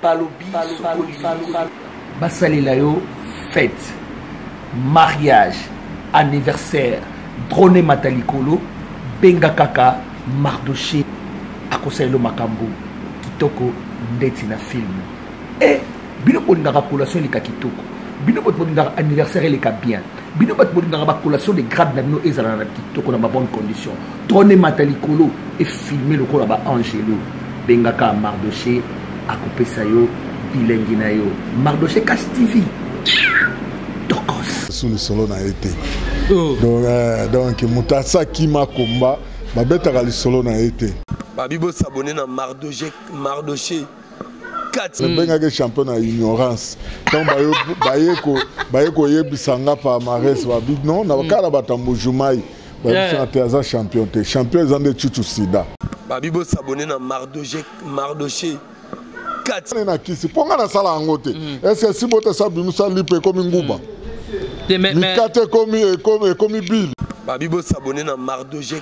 Balobi, Basalilayo, fête, mariage, anniversaire, drone matalikolo, benga kaka, mardoché, akosayelo makambo, kitoko, ndeti na film. Et, bino bolingaka collation leka kitoko, bino bolingaka anniversaire leka bien, bino bolingaka collation de grade na bino ezala na kitoko na bonne condition. Drone matalikolo et filmer le kola ba Angelo, benga ka mardoché, akopesayo, bilenginayo, mardoché Cash TV. Sous le solo na été. Donc mutasa kima komba babeta ka le solo na été. Babibo s'abonner na Mardoché 4. Le benga ke champion na ignorance. Donc bayeko yebisanga pa mares babi non na kala batambo jumai. Babisa teaza champion te. Champion zande chuchu sida. Babibo s'abonner na Mardoché 4. Na kisi ponga na sala ngote. Est-ce que si bote sa bimusa lipe comme nguba? Mikate komi Bill. Babibo s'abonner na Mardoché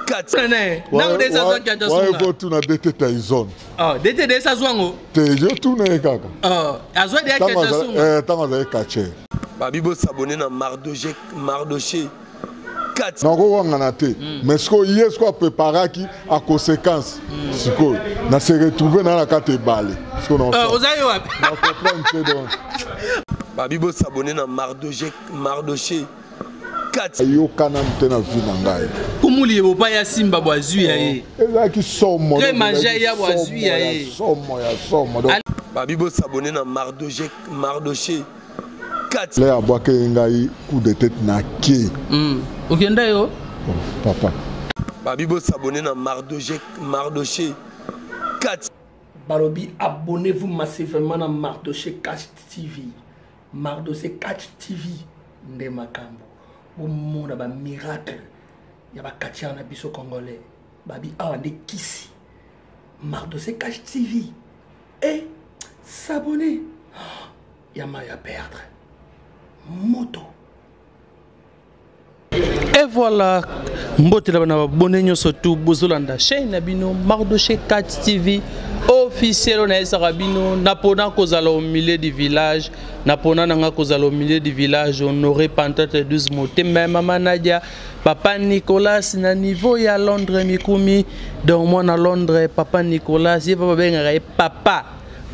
4. Ouais, go tu na dete taizone. Oh, dete de sa zwango. Te je tu na kaka. Oh, azwa de aketa sunga. Tanga za kache. Babibo s'abonner na Mardoché 4. Nango wanga na te. Mais ce qu'on y est quoi préparaki à conséquence. Siko na se retrouver na la carte balé. Ce qu'on en fait. Ozayo wapi? Na comprendre donc. Babibo s'abonner na Mardoché 4. Yo kana mtena vina ngai. Kumuli bopa ya simba bwazui ya ye. Ezaki somo. Très manger ya bwazui ya ye. Somo. Babibo s'abonner na Mardoché 4. Le abwake ngai coup de tête na ke. Okenda yo? Papa. Babibo s'abonner na Mardoché 4. Balobi, abonnez-vous massivement à Mardoché Cash TV. Mardoché Cash TV. Nde makambo. Bomona ba miracle. Ya ba katia na biso congolais. Babi awa nde kisi. Mardoché Cash TV. Et s'abonner. Yama ya perdre. Moto. Et voilà, mbote la bana bonenyo surtout bozolanda chaîne nabino Mardoché 4 TV officiel na Sarabino napona kozala au milieu du village napona nanga kozala au milieu du village honoré Pantate 12 moté même maman Nadia papa Nicolas na niveau ya Londres mikumi donc moi na Londres papa Nicolas il va benga papa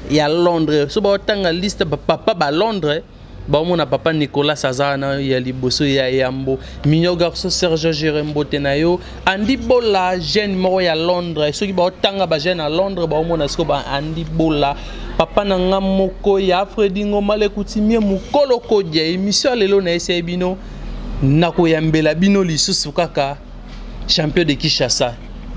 ya Londres so ba tanga liste papa ba Londres. Bon, mon papa Nicolas Sazana, il y a Liboso, il y a Yambo, Mignon Garçon, Serge Jérém Tenayo, Andy Bola, jeune mort à Londres, ceux qui ont tanga jeune à Londres, bon, mon ascoba Andy Bola, papa Nanga Moko, ya Freddy Ngomale Koutimie, Mukolo Kodja, émission Lelo na Bino, Nako Yambela Bino Lissus Kaka, champion de Kinshasa.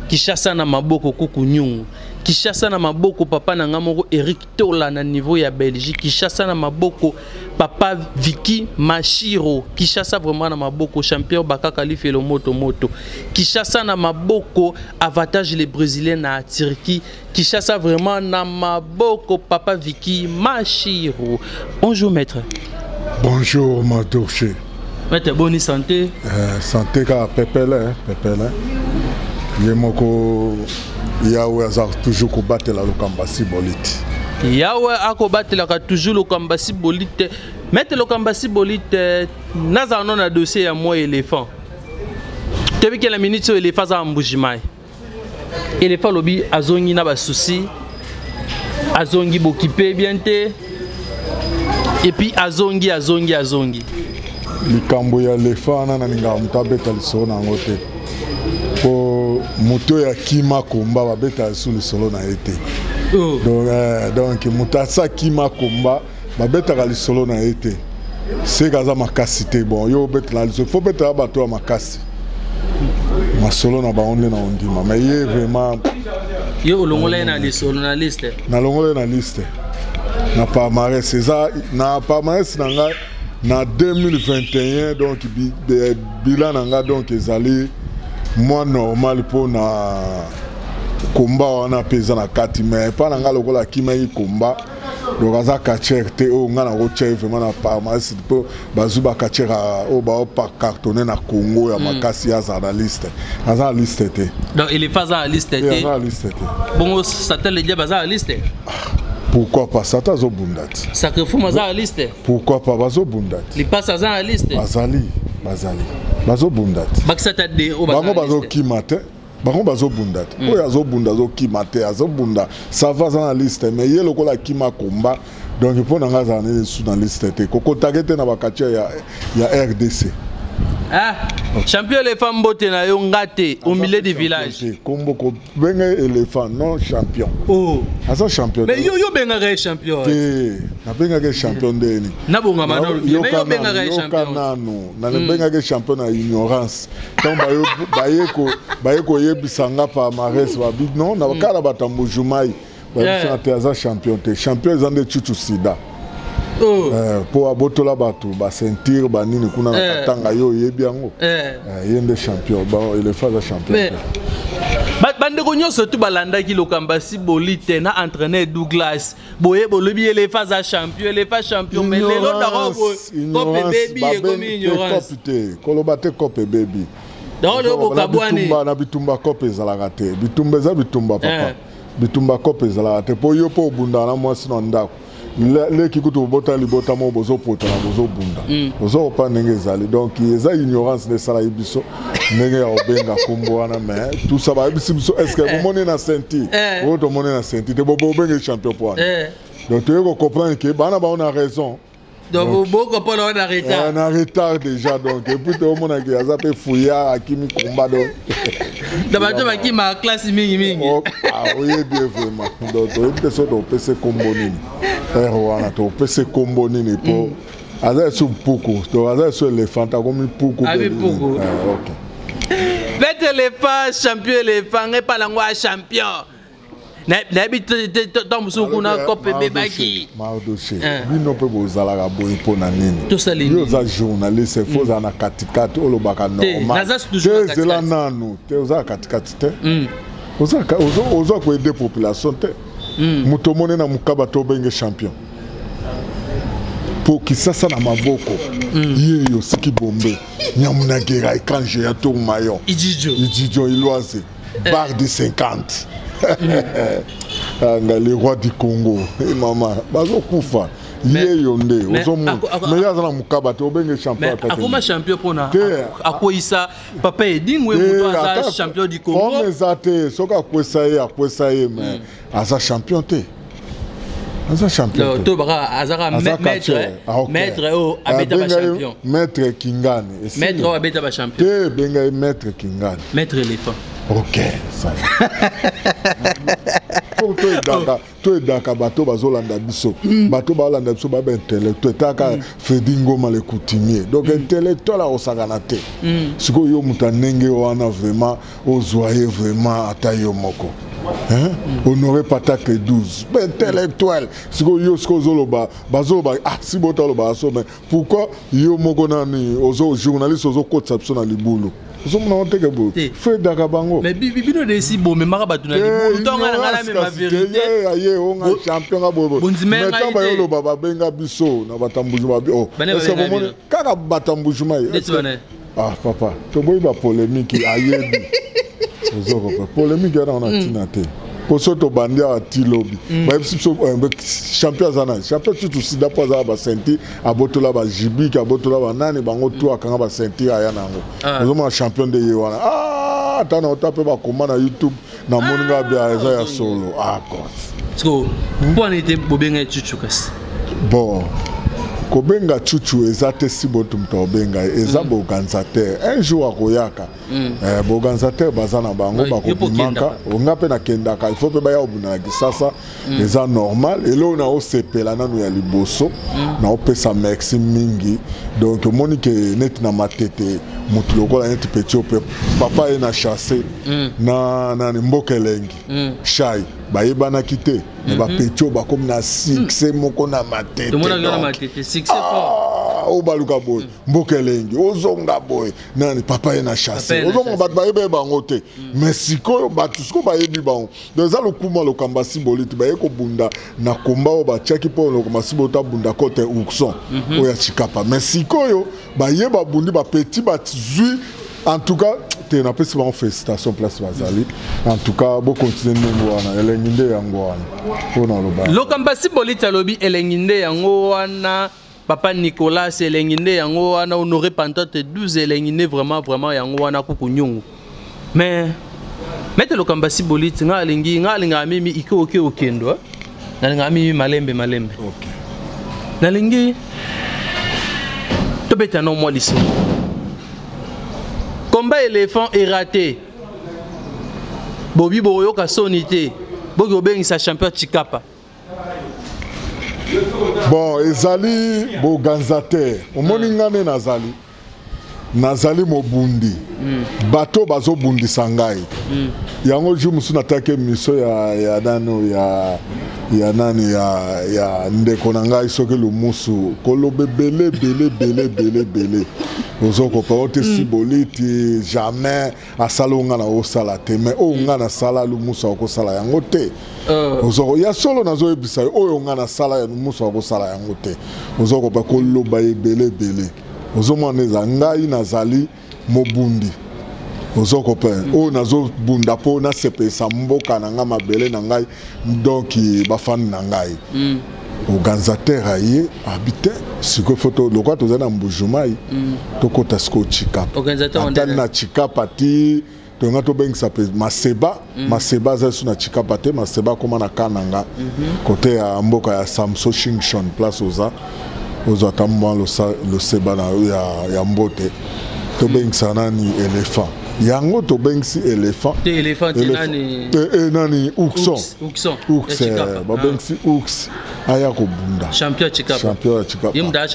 Kinshasa na maboko kuku nyungu. Kinshasa na maboko papa na ngamoko Eric Tola na niveau ya Belgique. Kinshasa na maboko papa Vicky Mashiro. Kinshasa vraiment na maboko champion Bakaka Lifelo moto. Kinshasa na maboko avantage les Brésiliens na Turquie. Kinshasa vraiment na maboko papa Vicky Mashiro. Bonjour maître. Bonjour Mardoché. Maître, bonne santé. Santé ka pepele. Yemoko Yahweh a toujours combattu la Lokambasi Bolite. Yahweh a combattu la toujours Lokambasi Bolite. Mettre Lokambasi Bolite, naza non a dossier à moi éléphant. Tu as vu que la minute sur éléphant a embouchimai. Éléphant lobby azongi na ba souci. Azongi bokipe bien te. Et puis azongi. Likambo ya éléphant na ninga mtabeta lisona ngote. Pour moto ya kima komba babeta sous le solo na été. Donc mutasa kima komba babeta ka le solo na été. C'est gaza makasi te bon yo beta la il faut beta bato makasi. Ma solo na ba onde na ondima mais il vraiment yo longola na le solo na liste. Na longola na liste. Na pas maré c'est ça na pas maré nanga na 2021 donc bilan nanga donc ezali moi normal pour na combat on a pesé na 4 mais pas nga lokola kimai combat donc aza catcher te o ngana ko tche vraiment na palmarès po bazuba catcher o ba pas cartonné na Congo ya makasi aza na liste te donc il est pas dans la liste te bon ça te le dit baza liste pourquoi pas ça tazo bundati sacrifice maza liste pourquoi pas bazo bundati il passe à la liste bazali bazo bundati bakisa de o bazo kimate bango bazo bundati oyo azo bunda zo kimate azo bunda ça va dans la liste mais ye lokola kima komba donc pour nga za na sous dans liste te kokotake te na bakatia ya RDC. Ah, champion éléphant mbote na yo ngate au milieu du village. Kombo ko benga éléphant non champion. Oh, asa champion. Mais yo benga ga champion. Na benga ga champion deni. Na bonga manolo, mais yo benga ga champion. Na benga ga champion na ignorance. Donc baye ko yebisanga pa mares ba big non na kala batambo jumai. Ba asa champion te. Champion zande chuchu sida. Pour abotola bato ba sentir ba nini kuna na katanga yo yebi yango yende champion ba il est phase champion bande ko nyoso tu balanda ki lokamba si bolite na entraîneur Douglas boye bolobi il est phase champion mais les autres d'abord ko baby et comme ignorance kolobate kope baby dans le bokabwani na bitumba kope zalaka te bitumba za bitumba papa bitumba kope zalaka te po yo po bunda na mwasi na ndako les qui coûtent bota libota mo bozo pota na bozo bunda bozo pa ndenge zali donc eza ignorance de sala ibiso ndenge ya obenga kombo wana mais tout ça va biso est-ce que vous monnaie na senti ou to monnaie na senti te bobo benga champion point donc tu veux comprendre que bana ba on a raison donc beaucoup pour on a retard on a retard déjà donc et puis tout le monde qui a zappé fouilla akimi combat donc d'abord qui ma classe mingi ah oui bien vraiment donc tu so do PC combo nini wana to PC combo nini po aza su puku to aza su éléphant comme puku OK bête éléphant champion éléphant et pas la ngwa champion na bi to musuku na kope bebaki Mardoché bino pe bozala ka boy pona nini to salini yo za journaliste faut za na katikati olobaka normal te la nanu te oza katikati te oza ko aider population te muto mone na mukaba to benge champion pour kisasa na maboko yeyo siki bombe nyamuna gera ekanje ya to mayo ijijo iloise barre de 50 les rois du Congo et maman bazo kufa yeyo nde ozomo mais yaza na mukaba te obenge champion mais akoma champion pona akoisa papa edingwe muto aza champion du Congo on ezate soka akwesa ye mais aza champion te aza champion to baka azaka maître o abeta ba champion maître Kingani maître o abeta ba champion te benga maître Kingani maître éléphant. OK, ça. Toi daka bato bazolanda biso. Bato balanda biso ba intellectuel taka Fredingo male coutumier. Donc intellectuel a osagana te. Siko yo mutanenge wana vraiment ozoyer vraiment atayo moko. Hein? Honoré Patak 12. Intellectuel. Siko yo siko zoloba bazoba si botalo ba so mais pourquoi yo moko nani ozo journaliste ozo kotsa biso na libulu. Feu d'Agabango. Mais bibino de si bon, mais marabatu na libo. Tonga na même ma vérité. On a champion à bobo. Mais tant ba yolo baba benga biso na batambujuma bi. Oh. Est-ce que vous kaka batambujuma? Ah papa, to boy ba polémique ayebi. Ozo polémique na na tinate. Posoto bandia atilobi. Ba champion zana. Champion tout sida po za ba senti abotola ba jibi ka abotola ba nani bango to akanga ba senti aya nango. Ozo champion de yewana. Ah, tana otape ba koma na YouTube na moninga bia eza ya solo. Ah god. So, pour n'était bobenga chuchukas. Bon. Kobenga chuchu ezate si botum to benga ezabo organisateur un jour akoyaka bo organisateur bazana bango bakobimaka ongape na kendaka il faut pe baya obuna kisasa eza normal et là on a osepela nanu ya liboso na opesa merci mingi donc monique net na matete mutu lokola net petit pe papa ena chassé na mbokelengi shai bayebana kite ne ba petit ba comme na succès moko na matete tout monde a matete succès fort o baluka boy mbokelengi ozonga boy nani papa ena chassé ozonga bat ba yebe bango te mais sikoyo batu siko ba yebi bango donc ça le kuma le kamba symbolique ba yeko bunda na komba o ba chaki po le kamba symbolique bunda côté Oukson o ya Chikapa mais sikoyo ba yeba bundi ba petit ba zui en tout cas tu n'as pas souvent félicitations place Bazali en tout cas bon continuer ngwana elenginde yangwana ona lo ba le kamba symbolique alobi elenginde yangwana papa Nicolas elenginde yango wana honoré Pantote 12 elenginde vraiment yango wana kukunyungu mais mette le kamba symbolique ngalinga mimi iko okendo nalinga mimi malembe OK nalingi to beta no moi liso combat éléphant est raté bobi boyo ka sonité boki obengisa champion Chikapa bon ezali boganzateur omoni ngane nazali mobundi bato bazo bundisa ngai yango ju musu natake miso ya nani ya ndeko na ngai soki lumusu kolobe bele ozoko paote siboliti jamais asalonga na osala te mais o ngana sala lumusu akosala yango te ozoko ya solo nazo ebisa oyo ngana sala ya lumusu akosala yango te ozoko pa koloba bele ozomona eza ngai nazali mobundi ozoko pe o nazo bunda po na sepesa mboka na nga mabele na ngai donc bafani na ngai organisateur aye habite siko photo lokwa tozana mbujumai tokota siko Chikapa atali na Chikapa ti tonga to bengisa pe maseba za suna Chikapa te maseba koma na kananga côté ya mboka ya Samso Shinshon place oza tamwa lo seba na ya mbote to bengisa nani éléphant yango to bengisi éléphant nani Oukson ba bengisi Ouks aya ko bunda champion Chikapa yemda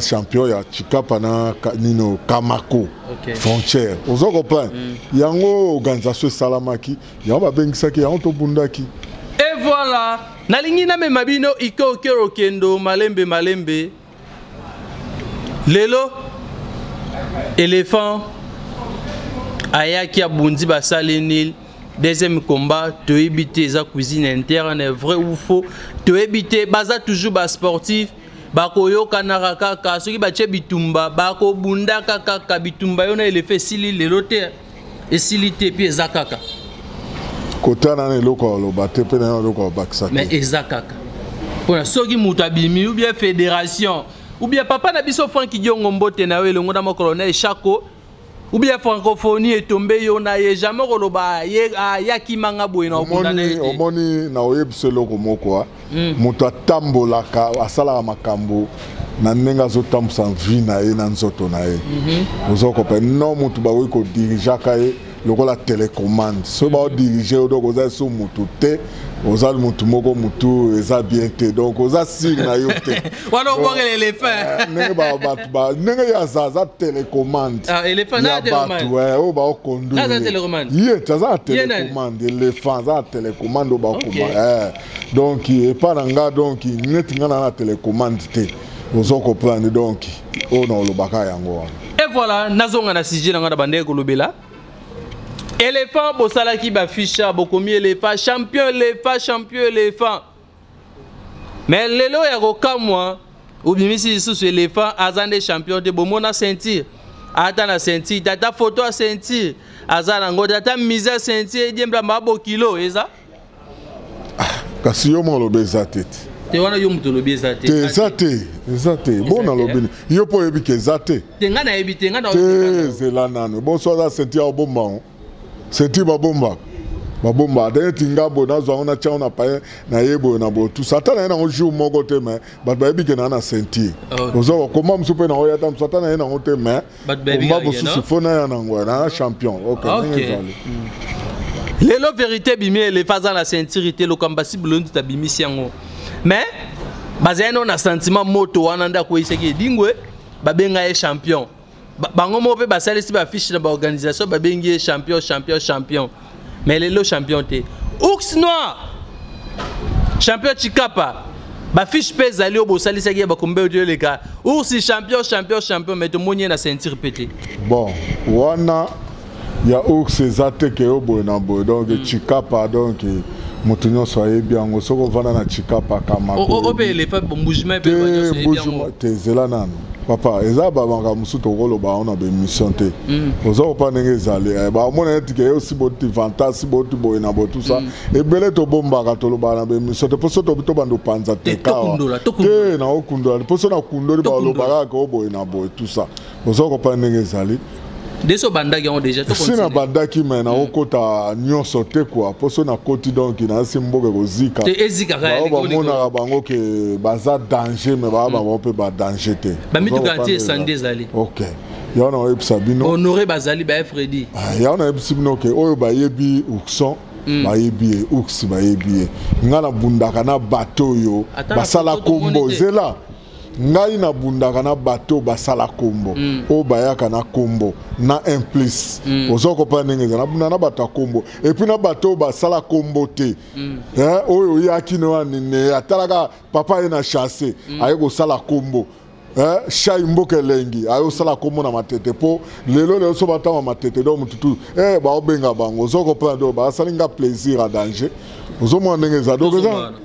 champion ya Chikapa na nino Kamako frontière ozoko plan yango organisation salamaki yango ba bengisa ki yango to bundaki. Et voilà, nalingi na memabino iko kendo malembe lelo éléphant ayaki abundi basali nil deuxième combat to éviter za cuisine interne vrai ou faux to éviter baza toujours ba sportif bakoyo kanaka kaka soki bache bitumba bako bunda kaka bitumba yona ele fait sili lelo te esilité puis ezakaka kotana na eloko loba te pe na eloko bakisa mais ezakaka pona soki mutabimi ou bien fédération ou bien papa na biso Franck Diongo Mbote na welongo na colonel Chako ou bien francophonie est tombé yona ye jamais koloba ye yaki manga boyena okundana omoni na oyebise loko moko muta tambolaka asala makambo na nenga zotambusa vie na ye na nzoto na ye ozoko pe no mutu ba wi ko dirigaka ye lokola télécommande so ba diriger odoko za so mutu te ozal mutu moko mutu eza bien te donc oza sig na yo te wana obongele l'éléphant nenge ba nenge ya za télécommande éléphant na télécommande ouais o ba conduire na télécommande ye za télécommande éléphant za télécommande o ba koma donc et pas nga donc net nga na télécommande te ozoko prendre donc o na lobaka yango et voilà nazonga na sujet na ngana bande ko lobela éléphant bosalaki ba ficha bokomi éléphant champion éléphant mais lelo ya kokamwa ubimisi sous éléphant azande champion de bomona ceinture ata na ceinture tata photo a ceinture azana ngo tata mise a ceinture diembla mabo kilo eza kasi yo mo lobeza tete te wana yo muto lobeza tete ezate bona lobini yo po ebike ezate tenga na ebite nga na te zela nano bon so za ceinture bomba senti babomba de tingabo na zo na cha na pa na yebo na bo tout satana na oju moko te mais bat ba bike na senti ozo comment msupe na oya tam satana na ote mais combat bo su fona ya na ngwa champion okay. Lelo vérité bimi les phase na ceinture lo kamba sibulondi tabimi siango mais bazeno na sentiment moto wana nda ko iseki dingwe babenga e champion bango mo pe basalisi ba fiche na ba organisation ba bengi champion mais lelo champion te Ours Noir champion Chikapa ba fiche pèse aller au bosali ça qui ba combien de les gars ours champion mais tout monde na ceinture pété bon wana ya ours ezate ke obo na boy donc chikapa donc mutunyo soye bien ngosoko vana na chikapa kama o pe les femmes mouvement pe bien te zelana papa eza ba manga musuto kolo ba ona be mission te ozo pa ndenge zali ba mona etike aussi boti fantasy boti boy na bo tout ça e bele to bomba ka to ba na be mission te poso to bito bando panza te ka te na okundula poso na kundoli ba lo ba ka boy na boy tout ça ozo pa ndenge zali deso bandaki on déjà to sina bandaki mena okota nyonso te quoi poso na koti donc na simboke kozika te ezika ka ba mona bango ke baza danger mais ba pe ba danger te ba mitu garantie sande zali OK ya na epsa bino honoré bazali ba Freddy ya na epsa bino ke oyo ba yebi ourson ba yebi ours ba yebi ngana bundaka na bateau yo basala kombo zela ngai na bundaka na bateau basala kombo o bayaka na kombo na implice ozoko pa ndenge na bunda na bata kombo et puis na bateau basala kombo te oyo yaki no anine atalaka papa ye na chasser aye ko sala kombo Shai mboke lengi ayo sala kombo na matete po lelo le so batama matete do mututu ba obenga bango ozoko pa do ba salinga plaisir à danger ozomo ndenge za do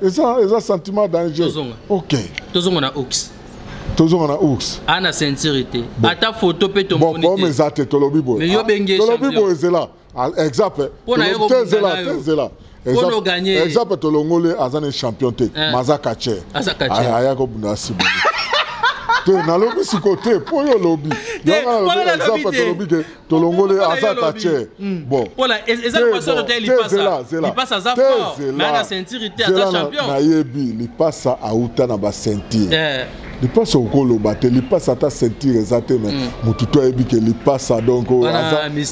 eza sentiment danger OK tozonga na ox toujours on a ours ana sincérité ata photo pe to moni bon comme ça te tolobi boy mais yo benge champion tolobi boy c'est là exemple c'est là pour gagner exemple tolongole azane champion te mazaka che aya ko bunda sibo te na lobi sikote po yo lobi yana exemple tolobi ke tolongole azaka che bon voilà exemple ça hôtel il passe à fort mais ana sincérité à champion na yebi il passe à uta na ba ceinture il passe au colo batte il passe à ta ceinture exacte mais mututo ebi ke il passe donc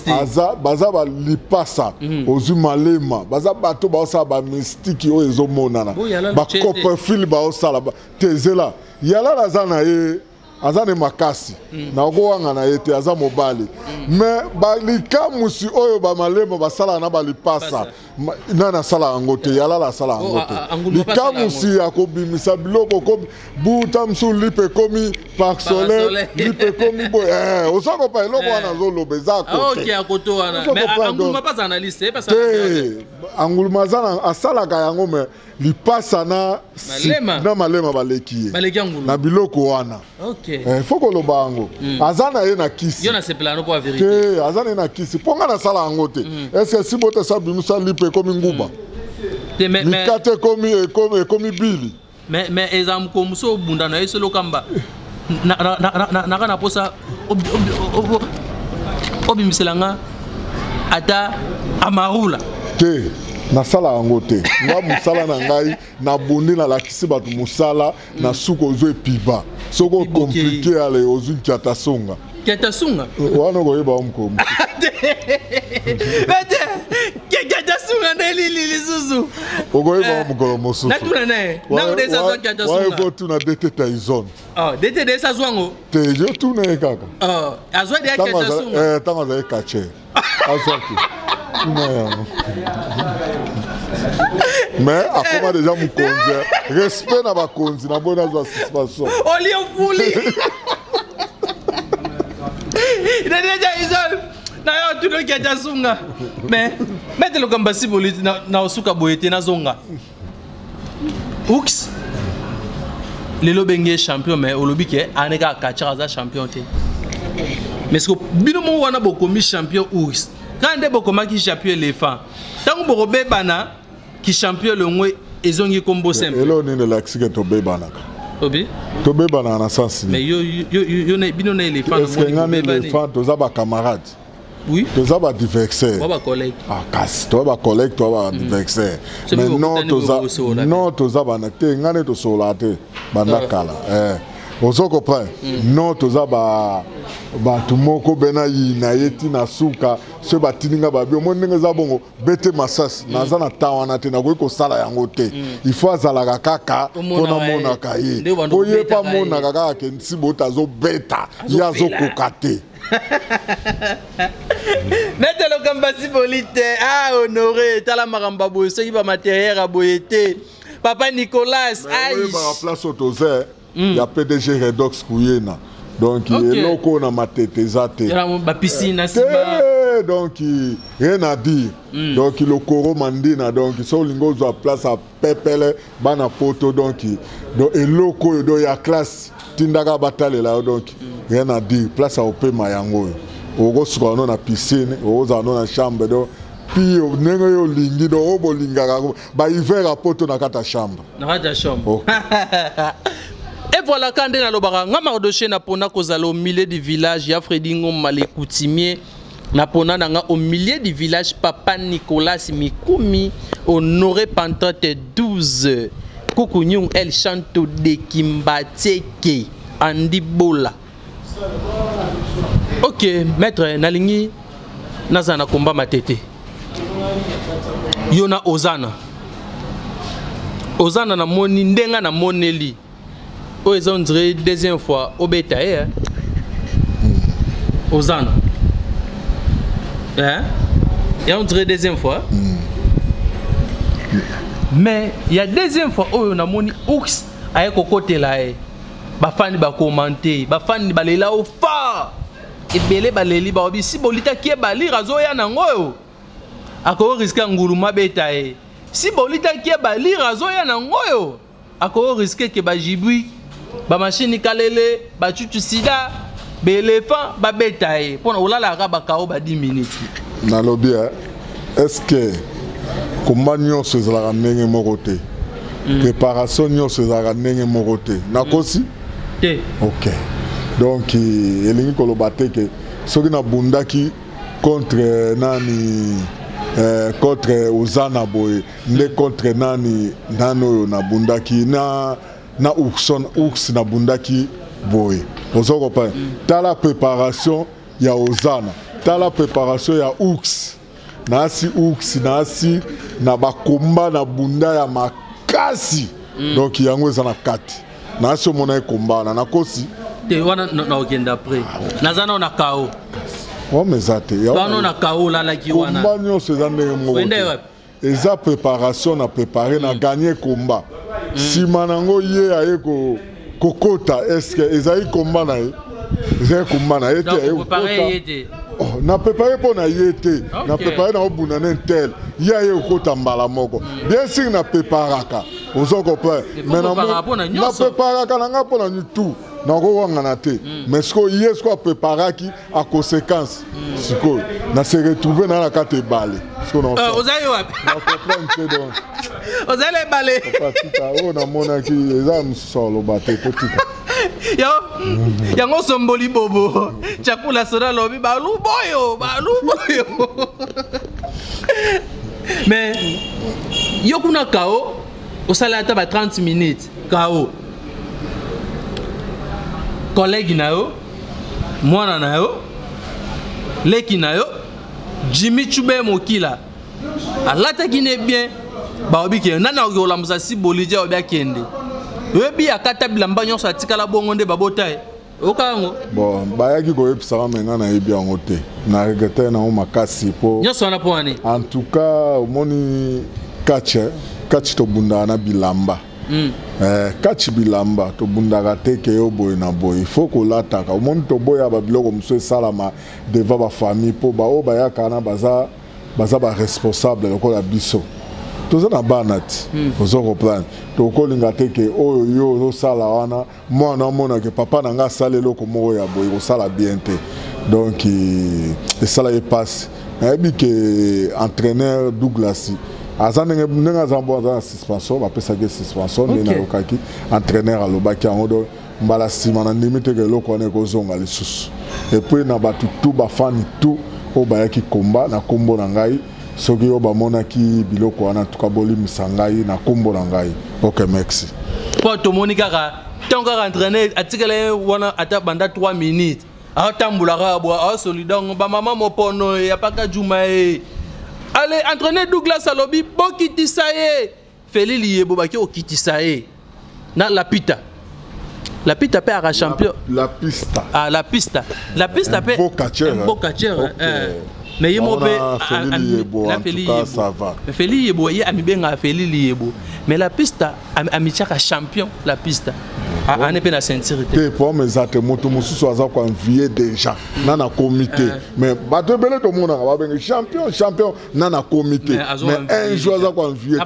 aza baza ba li passe aux malema baza bato ba sa ba mystique o ezo monana ba copperfield ba o sala tezela yala la zana ye azane makasi na okowanga na ete aza mobali mais balika musi oyo ba malema basala na balipasa nana sala angote yala la sala angote lika musi akobimisa biloko ko buta msu lipe komi parc soleil lipe komi boy osako pa eloko wana zolobeza kote OK akoto wana mais anguluma pas analyste c'est pas ça anguluma zana asala ka yango mais lipasa na malema baleki na biloko wana OK faut que loba ango azana ye na kisi yo na se plano pour la vérité azana na kisi ponga na sala angote est-ce que si bote sa bimusa lipe komi nguba mais kate komi bili mais ezam ko muso bunda na yeso lokamba na kana posa obimiselanga ata amarula te na sala angote nga musala na ngai na bondi na lakisi batu musala na suko zo epiba soko compliqué ale ozu kiatasonga wana ko yeba omko bete kiatasonga ndeli suzu oko yeba omko mosusu na tuna nae na udesa zo kiatasonga wa ko tuna dete taizon dete desa zwango te je tuna e kaka azwa de kiatasonga tanga za kache azwaki mais akoma déjà mukonzi respect na bakonzi na bona za satisfaction olio fuli ina deja izol na yo tuno kiacha sunga mais metelo kamba siboliti na osuka boyete na zonga Oux lelo benge champion mais olobi ke aneka kacha za champion te mais ce que bino mo wana bokomi champion Oux quand de bokoma ki champion éléphant tango bokobe bana ki champion le ngwe ezongi kombo simple elo ni la xike to be bana obi to be bana na sens mais yo na bino na éléphant est-ce que ngane éléphant to za ba camarade oui to za ba adversaire ba collègue kasi to ba collègue to ba adversaire mais non to za bana te ngane to solate banda kala ozoko pa non to za ba tumoko bena yina yeti na suka se batininga babi omonenge za bongo bete masas naza na tawana te na ko sala yango te il faut azala kaka pona mona kaye oye pa mona kaka ke nsibo tazo beta yazo kokate metelo kamba sibolite honoré tala maramba boye soki ba matériel aboyete Papa Nicolas. Aïe. Par la place au Tozer, il y a PDG Redox Kouyena. Donc, il est là qu'on a ma tête, zate. Il y a ma piscine, donc, rien à dire. Donc, le Koro Mandina, donc, ils sont à la place à Pepele, Bana Poto, donc, et loko, il y a classe, Tindaga Batale là, donc, rien à dire. Place à Ope Mayango. Au gros, on a piscine, au gros, on a chambre, donc, puis, on a un lingi, donc, on a un lingi, bah, il va à Poto dans ta chambre. Dans ta chambre. Et voilà quand on a le Mardoché na pona kozala au milieu du village, ya Freddy Ngoma le coutumier na pona nanga au milieu du village Papa Nicolas Mikumi honoré Pantote 12 Kukunyung El Chanto de Kimbateke Andi Bola. Ok, maître nalingi nazana komba matete. Yona Ozana. Ozana na moni ndenga na moneli. On dirait deuxième fois au bétail, aux ans. Hein? Et on dirait deuxième fois. Mais il y a deuxième fois où on a mon ours avec au côté là. Bafani ba commenter, bafani ba lela au fa. Et belé ba leli ba obi si bolita ki ba li razo ya nango. Ako risque nguluma bétail. Si bolita ki ba li razo ya nango. Ako risque que ba jibui. Ba machine kalele ba chuchu sida ba éléphant ba betaye pona olala ka ba kao ba 10 minutes na lobby est-ce que comment nyo se zala ndenge mokote préparation nyo se zala ndenge mokote na kosi te OK donc elingi ko lobate ke soki na bundaki contre nani contre Ozana boy ne contre nani nano na bundaki na ours na bundaki boy ozoko pa ta la préparation ya Ozana ta la préparation ya ours na si na bakomba na bunda ya makasi donc yango ezana kati na so mona komba na kosi te wana na okenda après nazana na kao o mezate ya wana na kao la ki wana komba nyo sezande mo eza préparation na préparer na gagner combat si manango ye aye ko kota est-ce que ezai combat na ye ezai combat na ye te na préparer pour na ye te na préparer na obuna na tel ye aye kota mbala moko bien sûr na préparaka ozoko pa mais na préparaka na nga pona ni tout na ko wanga na te mais ce que ye ce ko préparaki à conséquence siko na se retrouver na kate balé ozayi wapi na comprendre que donc ozale balé on a monaki exam solo baté kotika yango somboli bobo chakula soda lobi balu boyo mais yokuna kao osala ata ba 30 minutes kao collègue na yo mwana na yo leki na yo Jimmy Chube Mokila alataki ne bien ba obike nana oyola musa si bolija obia kende webi akata bilamba nyonso atikala bongo nde babota e okango bon bayaki ko epsaka menga na yebi yango te na regretter na o makasi po nyonso na po ani en tout cas omoni catch to bunda na bilamba catch bilamba to bunda te ke yo boy na boy il faut ko lataka omoni to boya ba biloko mso salama devant ba famille po ba o bayaka na baza ba responsable lokola biso toza na banati ozo reprendre to kolinga te ke oyo yo sala wana mwana mona ke papa na nga sala eloko moko ya boy ko sala bien te donc sala e passe na yebi ke entraîneur Douglas azanenge nenga zambo za suspension ba pesa ke suspension na okaki entraîneur alobaki ango mbala sima na limite ke eloko wana ko zonga lisusu et puis na batu tout ba fani tout o bayaki komba na kombo na ngai soki yo bamonaki biloko wana tukaboli misangai na kombo na ngai OK merci po to monika tant ka entraîner atikala wana ata banda 3 minutes atambula ka bo a solidango ba mama mopono ya paka juma e allez entraîner Douglas alobi bokitisa ye Felili yebo baki okitisa ye na la pita pe à champion la pista ah la pista pe Bocatcher Mais il m'a ça va. Mais Feli Yebo, il a mis bien à Feli Yebo. Mais la piste a mis chaque champion la piste. On est pas la sincérité. Pour mes athées, moto musu soaza quoi envier déjà. Nana comité. Mais bateau belé tout le monde a bien champion nana comité. Mais un joueur ça quoi envier.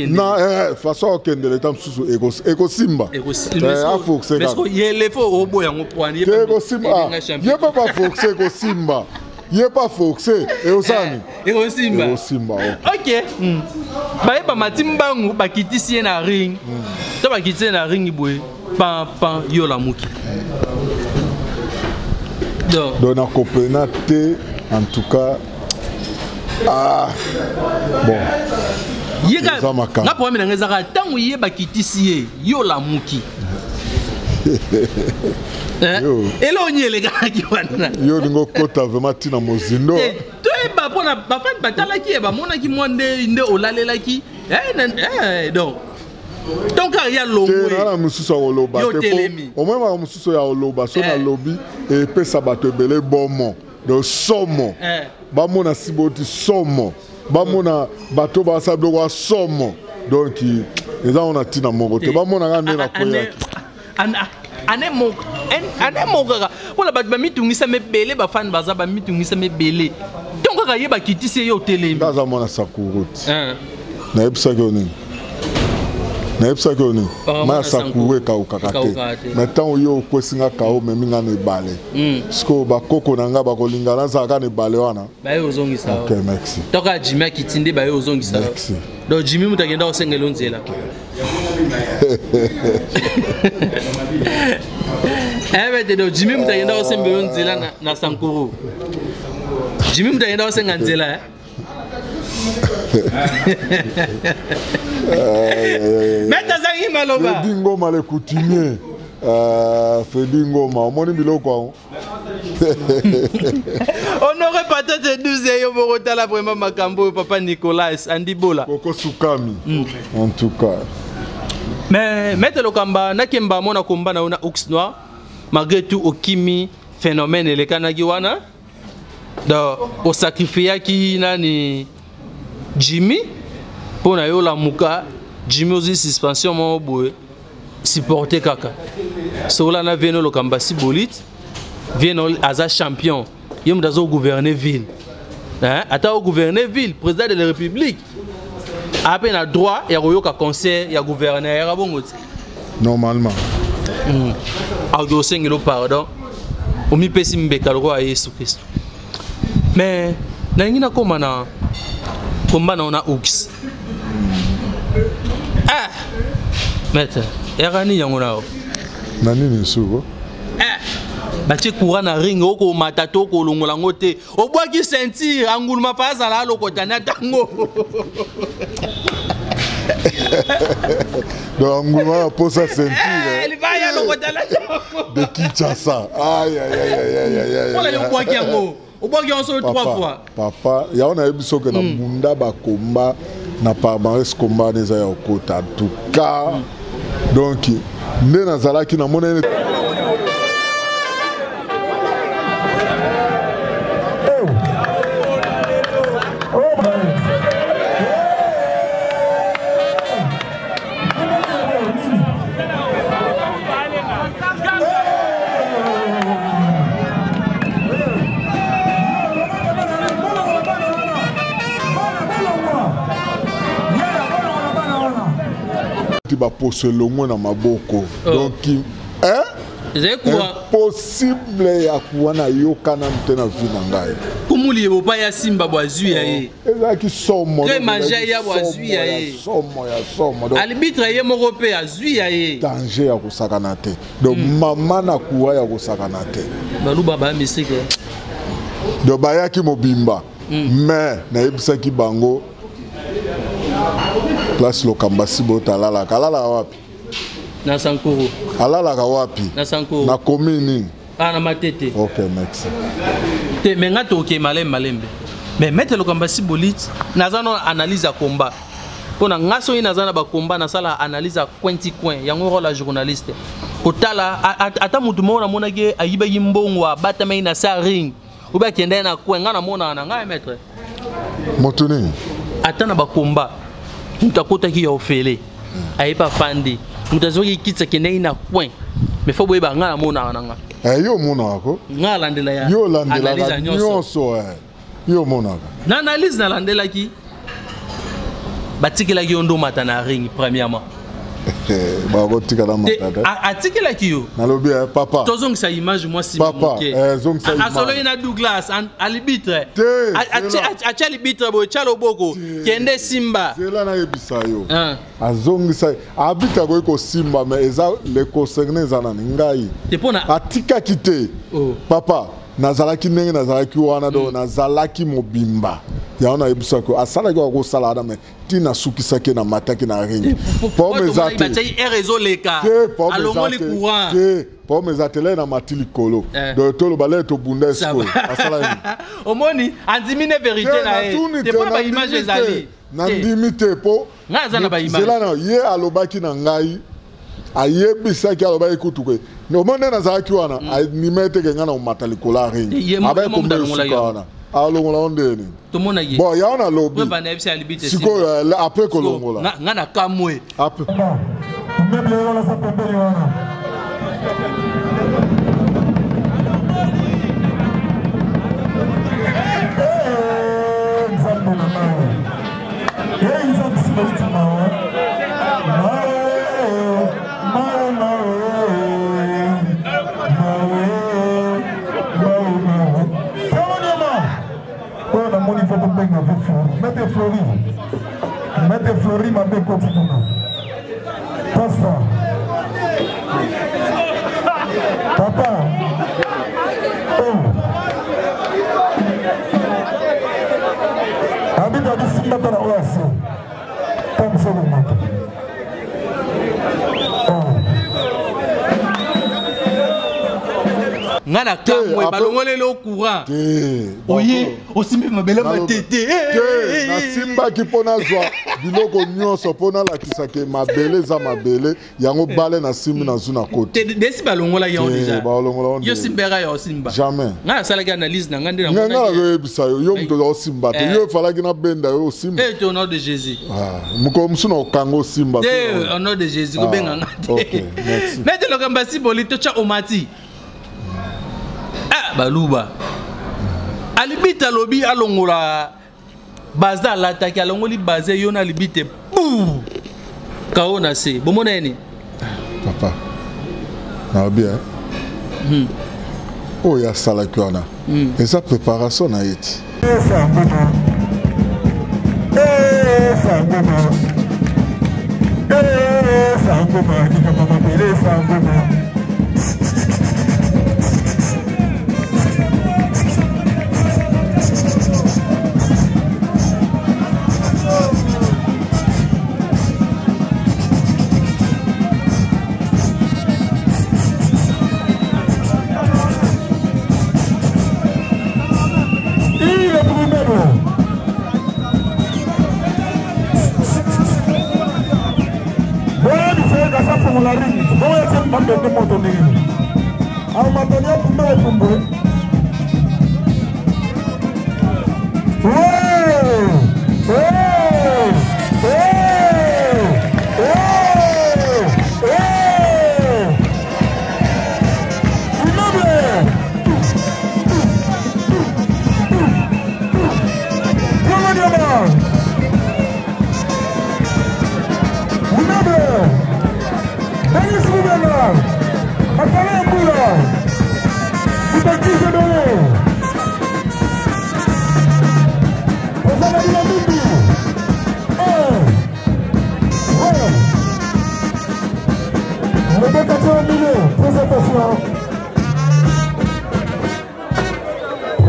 Non, façon aucun de l'état sous ego simba. Mais il faut au bout en point. Ego simba. Il y a pas foxé ego simba. Il n'y a pas foxé. Et au Sani. Et au Simba. Ok. Bah, il y a Matimbangu, bah, qui tisse na ring. Tu vas quitter na ring, il pan yola muki. Donc, on a compris, en tout cas. Ah. Bon. Na pour me ngezaka tangu ye ba kitisi yola muki. Et là on y est les gars qui vont. Yo ningo kota vraiment tina mozindo. Toi ba pona ba fan batala ki ba mona ki monde inde olalela ki. Donc ton carrière longue. Na mususu oloba. Au moins ma mususu ya oloba so na lobby et pe sabato belé bonmo. De somo. Ba mona siboti somo. Ba mona bato ba sablo wa somo. Donc les gens on a tina mongo te ba mona ngane na koya. Ane moka wala bat ba mitungisa mebele ba fan baza ba mitungisa mebele donc kaka yeba kitisi yo telemi baza mona sakuruti na ebisa ko ni ma sakure ka ukakate maintenant yo kwesinga kao meminga ne bale sko ba koko nanga ba kolingana za ka ne bale wana ba yo zongisa OK merci toka Jimmy kitinde ba yo zongisa merci donc Jimmy mutagenda osengela onzela mais de Jimmy mutagenda osengela onzela na Sankuru Jimmy mutagenda osenga nzela mais tazangi maloba Fedingo male coutumier Fedingo ma omoni biloko on aurait peut-être 12 yo borotala vraiment makambo papa Nicolas Andibola Koko Sukami en tout cas mais mettre le kamba na kemba mona komba na Ox Noir malgré tout okimi phénomène le kanagi wana do au sacrifice qui nani Jimmy pour na yo la muka Jimmy aussi suspension mo boy supporter kaka sola na veno lo kamba si bolit veno aza champion yem dazo gouverner ville hein ata au gouverner ville président de la république a peine a droit ya koyoka conseil ya gouverneur ya bongoti normalement a do sengelo pardon o mi pesi mbeka lo a Yesu Christ mais na ngina komana komba na ona Ox maître erani yango nao nani ni suko batie courant na ring oko matato ko longola ngote obwaki sentir anguluma faza la lokota na tango donc anguluma posa sentir elle va ya lokota la de Kinshasa aïe voilà yo bwaki yango obwaki on so 3 fois papa ya on a ebiso que na munda ba komba na palmarès combat des ya okota en tout cas donc ne nazala ki na monene ba pose le moins na maboko donc impossible ya kuwana yokana mtena vina ngai kumuli bopa ya simba bwazui ya ye ezaki somo très manger ya bwazui ya ye somo donc arbitre ye moko pe azui ya ye danger ya kusakana te donc mama na kuwa ya kusakana te baluba ba mystique donc bayaki mobimba mais na yebisaki bango place lokamba sibota lala kalala wapi na Sankuru alala ka wapi na Sankuru na commune na matete OK merci te menga to ke malembe mais mettre lokamba sibolit nazano analyse ya combat pona ngaso ina zana ba combat na sala analyse ya coin yango la journaliste kotala ata mutu mona monake ayiba yimbongo abata mai na sa ring ou bien qui est na coin na mona na ngai maître Motuni atana ba combat mutakota ki yo fele ayi pa fandi mutazoki kitsa kende na coin mais faut boyeba nga na mona na nga yo mona wako nga landela ya yo landela nyonso yo mona na analyse na landela ki batikela ki ondo mata na ring premièrement ba botika na matata atikela ki yo nalobi papa tozong sa image moi si papa zong sa image asolo ina Douglas alibitre acha libitre bo chalo boko kende Simba zela na yebisa yo azong sa abita ko Simba mais eza le concerné zana ngai tepona atika kite papa nazalaki ndenge nazalaki wana do nazalaki mobimba yaona yebisa ko asala ko sala na me tina sukisaki na mataki na ring po mezate batay réseau leka alongoli courant po mezate le na matili kolo do tolo bale to bundesko asala omoni andimine vérité na e te pas image ezali na ndimite po ngaza na ba image zela na ye alobaki na ngai ayebisaki alobaki kutuke nomone nazalaki wana nimete kenga na matali kola ring abai kombe alongola ondeni tomona ye bon yaona lobby bana ebisa libite siko après kolongola ngana kamwe après mebile wala sa pembele wana nzambe na mawe nzambe sibaliti mawe Mettez Fleury, ma belle continue. Passe ça. Papa. Oh. Habite à Simba dans la OAC. Comme ça, le matin. ngana kamwe balongole le courant oye osimbe mabele matete na simba ki pona zwa biloko nyonso pona la kisake mabele za mabele yango bale na simbi na zuna kote desi balongola yo déjà yo simbera yo simba jamais ngana sala ki analyse na ngande na ngana yo ebisa yo mto yo simba te yo fala ki na benda yo simba et au nom de Jésus muko msuna okango simba au nom de Jésus ko benga ngate OK merci mete lokamba sibolito cha omati baluba alibita lobi alongola baza lataki alongoli baze yona libite bou kaona se bomona eni papa na bien oh ya sala kiona esa préparation na yeti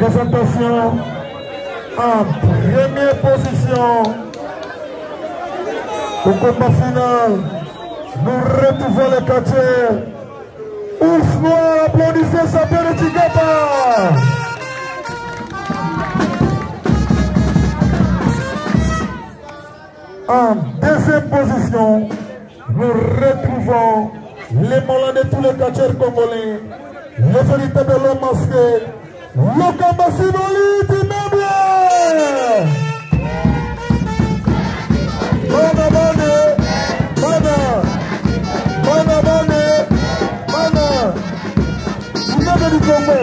Présentation en première position au combat final. Nous retrouvons le catcheur Ouf Noir, applaudissez Samuel Tigaba. En deuxième position, nous retrouvons les molins de tous les catcheurs congolais, les véritables hommes masqués, Lokamba Sibolite Immeuble. Mana bane, mana, mana bane, mana. Immeuble du Congo.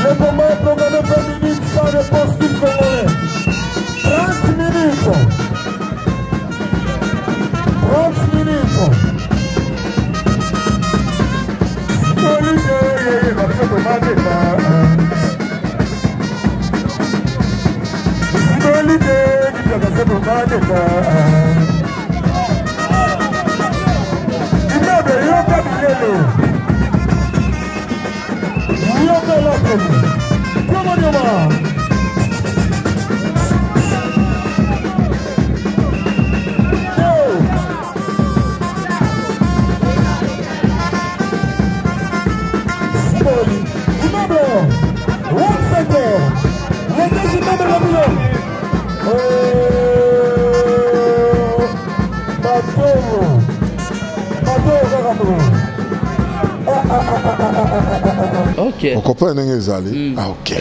Le combat est programmé 20 minutes sans réponse du Congolais. 30 minutes. 30 minutes. Ok. On comprend n'engezali. Ah ok.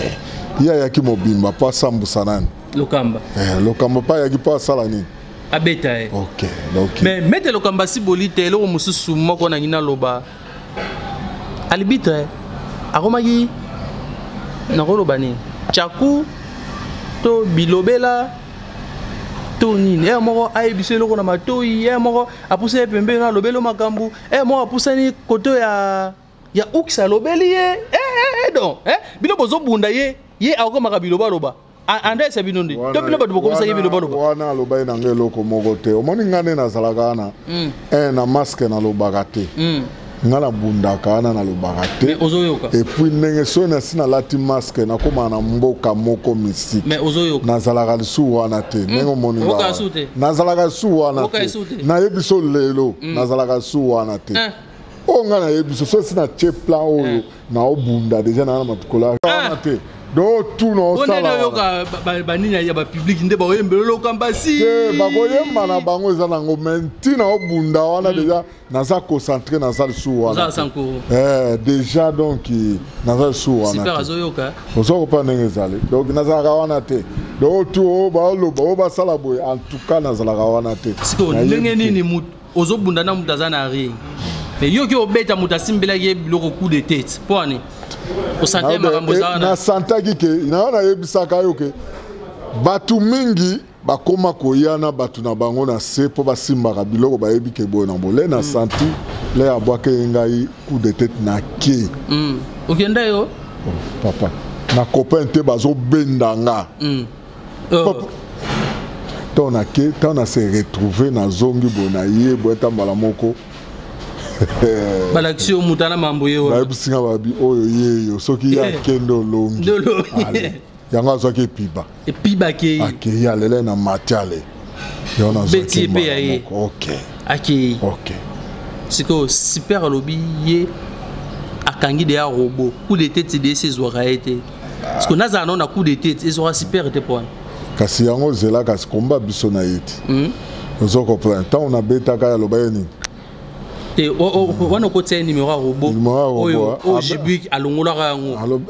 Il y a qui mobimba pas sambusanan. Lokamba. Lokamba pas yaki pas salani. Abeta. Ok. Donc. Mais mettez Lokamba Sibolite lo mususu moko na ngina loba. Alibitre. Aromagi. Na koloba ni. Chaku to bilobela to nini moko ayebise loko na matoi moko apuse pembe na lobelo makambu moko apuse ni koto ya uksa lobeli donc bino bozo bunda ye akoma ka biloba loba anda sa binondi to bino bado bokomisa ye biloba loba wana loba ina ngeloko moko te omoni ngane na zalakana na masque na lobaka te ngala bunda kana na lobaka te et puis ndenge so na sina lati masque na koma na mboka moko mystique mais ozoyoka na zalaka su wana te ndenge moni ba na zalaka su wana te na yebiso lelo na zalaka su wana te o ngana yebiso so sina che plan oyo na obunda deja na matukola wana te do tout no sala yoka banini ya ba public nde ba oyembelo Lokamba si te ba koyemba na bango eza nango menti na obunda wana deja naza concentré na za su wana déjà donc naza su wana super azoyoka ozo ko ndenge ezali donc naza ka wana te do tout ba loba o ba sala boy en tout cas naza la wana te siko ndenge nini mutu ozobunda na mutu azana ring mais yo ki obeta mutu asimbela ye biloko coup de tête pone o santé makambo za na santaki ke na yebisaka yo ke batu mingi bakoma koyana batu na bango na se po basimbaka biloko bayebi ke boye na bole na santi le abwake ngai coup de tête na ke okenda yo papa na copain te bazo bendanga tona ke tona se retrouver na zongi bona ye boeta mbala moko balaksio mutana mambo yewa babisinga babi oyo yeyo soki ya kendo longi yango azwaki epiba ke ya lele na matiale yona beti pe ya ok aki ok siko super alobi ye akangi de ya robot coup de tête de ses oreilles parce que naza na coup de tête ils aura super te point kasi yango zela kasi komba biso na yeti ozo comprendre tant on a beta ka loba yeni te wana ko tse numéro robot oyo o jibi alongola ka yango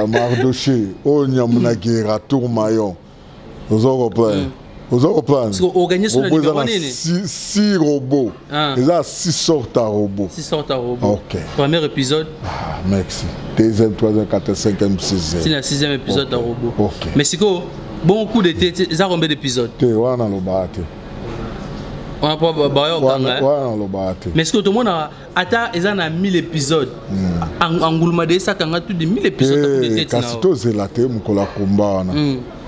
Mardoché o nyamuna gera tourmayon ozo comprendre parce que organiser sur la numéro nini 6 robots ils a 6 sortes à robots ok premier épisode merci deuxième troisième quatrième cinquième sixième c'est le 6e épisode de robot ok mais c'est quoi bon coup de tête ils a combien d'épisodes te wana lo baate on pas bayo kanga wana lo baate mais ce que tout le monde ata ils en a 1000 épisodes angulma de ça kanga tout de 1000 épisodes de tête kasi to zela te mukola kumbana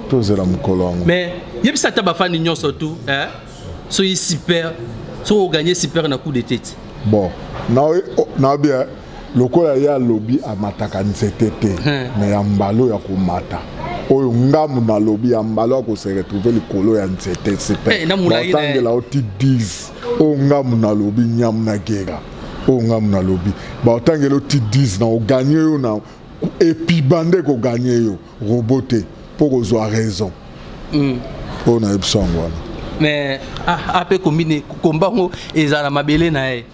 to zela mukolo wangu mais yebisa ta ba fani nyo surtout so yi super so gagner super na coup de tête bon na bien lokola ya lobby amataka nzete te mais ya mbalo ya komata oyo ngamu na lobby ya mbalo ko se retrouver likolo ya nzete super batangela oti 10 o ngamu na lobby nyamu na gera o ngamu na lobby batangela oti 10 na o gagner yo na et puis bande ko gagner yo roboté pour kozwa raison on a epsangwana mais après combiner combat ezala mabele na e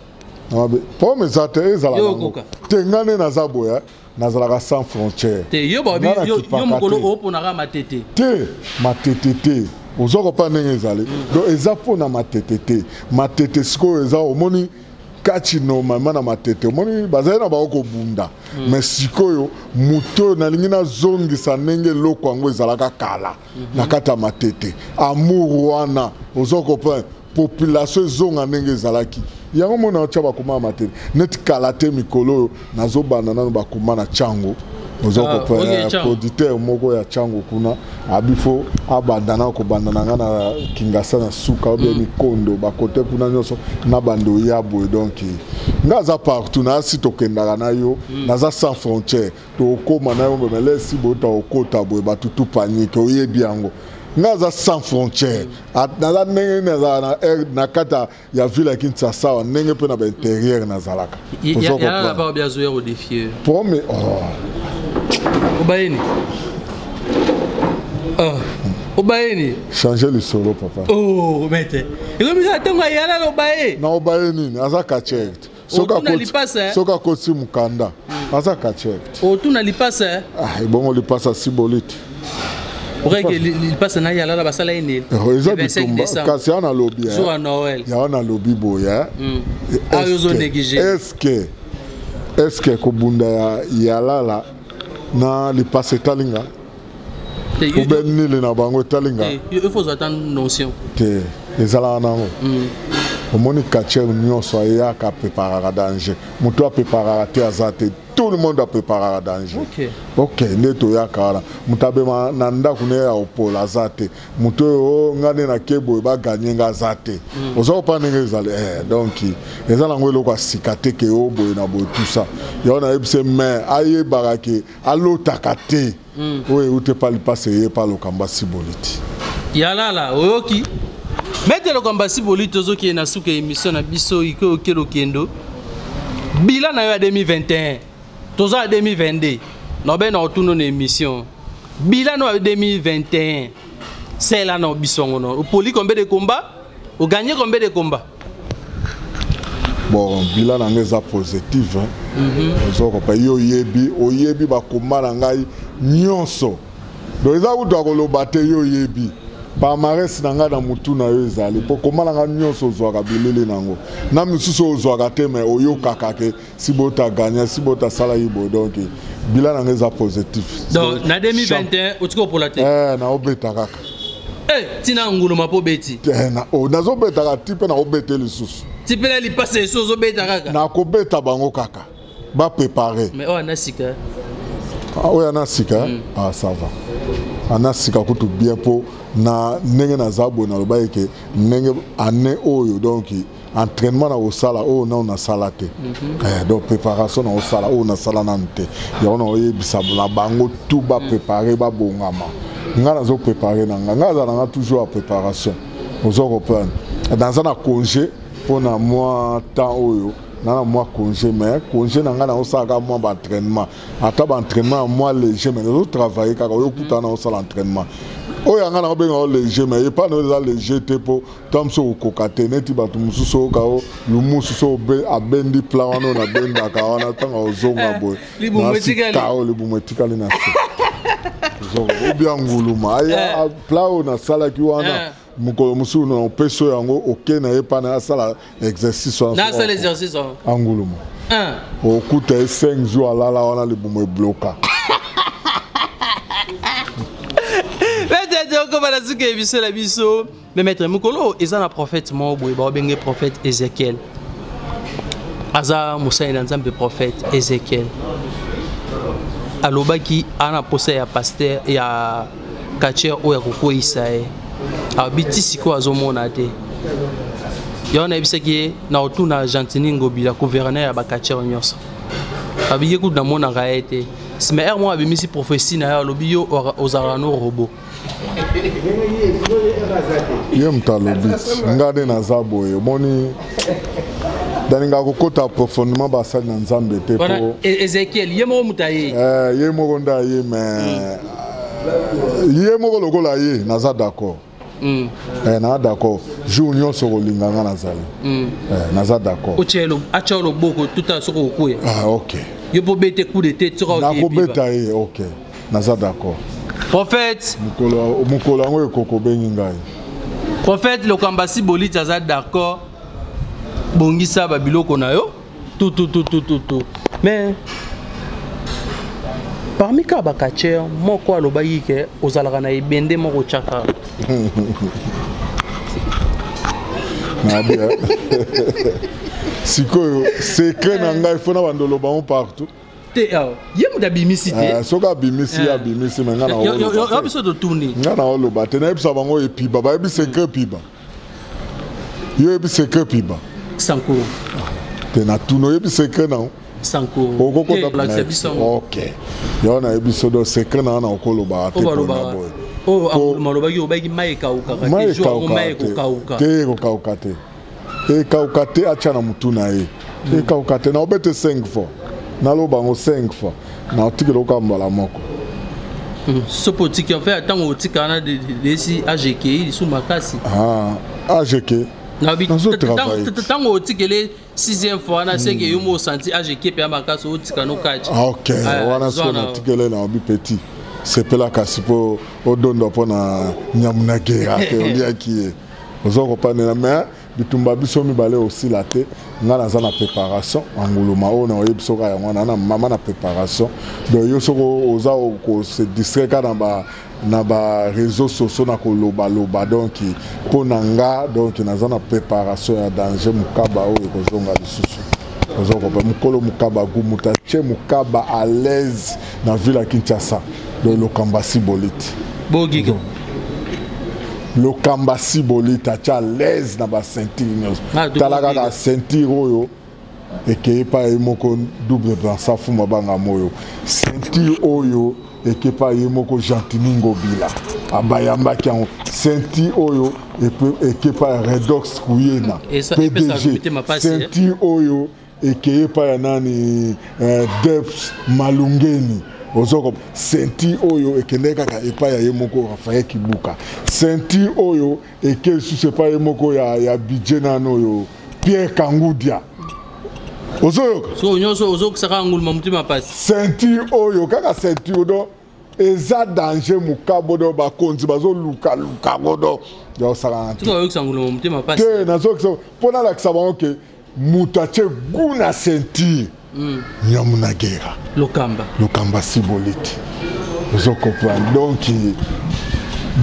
Pour mes athées, Tengane Nazaboya, Nazalaga sans frontières. Yo mokolo pour na matete. Matete. Aux Européens ezali. Donc ezapo na matete. Matete siko eza omoni kachi no mama na matete. Omoni bazali na baoko bunda. Mais sikoyo muto na lingina zongi sa nenge loko ngo ezalaka kala. Na kata matete. Amour wana aux Européens population zonga nenge ezalaki. Yango mona chaba kuma matete. Net kalate mikolo nazo banana no bakuma na chango. Ozoko producteur moko ya chango kuna abifo abandana ko bandana ngana kingasa na suka obe mikondo bakote kuna nyoso na bando ya boy donc ngaza partout na sito kendaka na yo naza sans frontières to koma na yo mbele si bota okota boy batutu panique oyebi yango ngaza sans frontières naza nenge naza na kata ya ville Kinshasa nenge pe na ba intérieur na zalaka ozoko ya ba bien jouer au défi pour me Obaini. Obaini. Changer le solo, papa. Oh, mette. Et comme ça, tu as yala l'obaé. Na obaini, azaka check. Soka koti mukanda. Azaka check. Oh, tu n'as pas Ah, bon, on lui passe à Sibolite. Il passe na yala la basala ine. Le 25 décembre. Kasi ana lobby. Jour à Noël. Ya ana lobby boya. Ayozo négligé. Est-ce que kobunda yala la na li passe talinga ou ben ni le na bango talinga il faut attendre notion te ezala nango omoni kache nyonso ya ka préparer danger muto a préparer te azate tout le monde a préparé à danger. Ok, neto ya kala. Mutabe na ndaku ne ya opola azate. Muto ngane na kebo ba gagner ngazate. Ozo pa nenge zale donc ezala ngolo kwa sikate ke obo na bo tout ça. Ya na ebse mais aye barake alotakate. Oui, ou te pas le passer par le kamba siboliti. Yalala oyoki. Mete le kamba siboliti ozoki na suka émission na biso iko okelo kendo. Bilan na 2021. Toza 2022. No ben na otuno na émission. Bilan na 2021. C'est là na biso ngono. O poli combien de combats? O gagné combien de combats? Bon, bilan na ngeza positif hein. Ozoko pa yo yebi, o yebi ba komala ngai nyonso. Do eza u do ko bate yo yebi. Ba mares na nga na mutu na yo ezali. Po komala nga nyonso zwa bilele nango. Na misuso zwa te mais o yo kakake si bota gagner, si bota sala yibo donc bilan na ngeza positif. Donc na 2021 otiko pour la tête. Na obeta kaka. Tina ngulu mapo beti. Na o nazo beta ka tipe na obete lisusu. Tipe la li passe so zo beta kaka. Na ko beta bango kaka. Ba préparer. Mais oh na sika. Ah oui, na sika. Ah ça va. Ana sika kutu bien po na nenge na zabo na loba yeke nenge année oyo donc entraînement na osala o na na salate. Donc préparation na osala o na sala nante. Ya ona oyebisa la bango tout ba préparer ba bongama. Nga na zo préparer na nga za na toujours à préparation. Ozo reprendre. Dans un congé pour na mois temps oyo na mois congé mais congé na nga na osaka mois d'entraînement. Ata ba entraînement mois léger mais zo travailler ka yo kuta na osala entraînement. Oya nga na benga léger mais pas no léger te po tamso kokate neti batu mususo ka o lumusu so be abendi plan wana na benda ka wana tanga ozonga boy. Libumetikali na se. Zo obia nguluma aya plan na sala ki wana mukolo musu no peso yango ok na epa na sala exercice na sala exercice anguluma okuta 5 jours alala wana libume bloka. Mais maître Mukolo, ils ont un prophète Mobwe, un prophète Ézéchiel. Aza Moussa est dans un prophète Ézéchiel. Alobaki ana posé ya pasteur ya kacher o ya koko Isaïe. Abiti siko azomona te. Yona ebiseki na otuna Argentine ngobila gouverneur ya bakacher nyonso. Abiye ku na mona gaete. Mais er moi abimisi prophétie na ya lobiyo ozarano robot. Yem talobit ngade na zaboye moni daninga kokota profondément basali na nzambe te po Ézéchiel yemo mutaye yemo nda ye mais yemo lokola ye naza d'accord na d'accord jour nyonso kolinganga nazali naza d'accord ochelo achalo boko tout à soko okuya ok yo po bete coup de tête soko na kobeta ye ok naza d'accord prophète mukolo yango ekoko bengi ngai prophète Lokambasi Bolite aza d'accord bongisa babiloko na yo tout mais parmi kabakacher moko alobaki ke ozalaka na ebende moko chaka sikoyo secret na ngai fona bandoloba on partout te yemu da bimisi te soka bimisi ya bimisi mais ngana yo biso to tourner ngana oloba te na ebisa bango epiba ba ebi secret piba yo ebi secret piba sanko te na tuno ebi secret na sanko ok yo na ebi so do secret na okoloba te na boy maloba yo baki maika ukaka te kokauka te ekauka te acha na mutu na ye ekauka te na obete 5 fois naloba ngo 5 fois na otikela okambala moko sopo tiki en fait attends otika na de si AGK isu makasi AGK na bi tango otikele 6e fois na seke yo mo senti AGK pe makasi otika no kachi ok wana so na otikele na obi petit sepela kasi po odondo pona nyamunagera ke oliaki ozoko panela mais bitumba biso mibale aussi la te nga naza na préparation anguluma ona oyebisoka yango na mama na préparation donc yo soko oza ko se distraire na ba réseaux sociaux na ko loba donc pona nga donc naza na préparation ya danger mukaba o ekozonga lisusu ozoko pa mukolo mukaba gumuta che mukaba à l'aise na ville ya Kinshasa donc Lokambasi Bolite bogiko Lokambasi Bolite acha l'aise na ba ceinture talaka ka ceinture oyo ekepa emoko double bransa fuma banga moyo ceinture oyo ekepa emoko Gentiningo bila abayamba ki en ceinture oyo ekepa Redox Kuyena PDG ceinture oyo ekepa ya nani Debs Malungeni ozoko senti oyo ekende kaka epa ya yemoko Rafael Kibuka senti oyo eke suse pa yemoko ya budget nano yo Pierre Kangudia ozoko so nyonso ozoko saka nguluma mutima pasi senti oyo kaka senti odo eza danger mukabo do bakonzi bazo luka godo yo saka to yo nguluma mutima pasi te nazo pona la kisaba ke mutache guna senti Nyamunagera Lokambasi Bolite vous comprenez donc